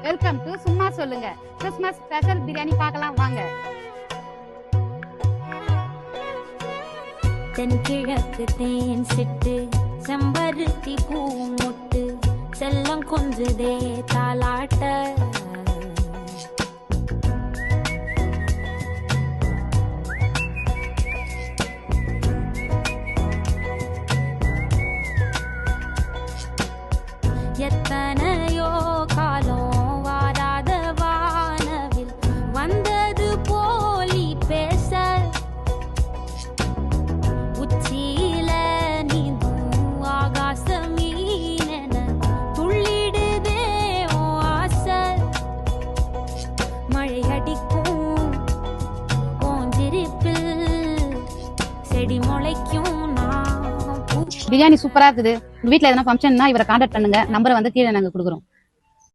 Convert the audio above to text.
Welcome to சும்மா சொல்லுங்க. Christmas special biryani பார்க்கலாம் வாங்க. தென்கிழக்கு தேன் சிட்டு செம்பருத்தி பூ முட்டு செல்லம் கொஞ்சுதே தாலாட்ட எத்தனையோ காலம் வாராத வானவில் வந்தது போலி பேச உச்சியில நீந்தும் ஆகாச மீனென துள்ளிடுதே ஓ ஆசை மழை அடிக்கும் ஓஞ்சிரிப்பில் செடி முளைக்கும் நான் பிரியாணி சூப்பரா இருக்குது. வீட்ல எதனா ஃபங்க்ஷன்னா இவரை கான்டாக்ட் பண்ணுங்க. நம்பரை வந்து கீழே நாங்க கொடுக்குறோம்.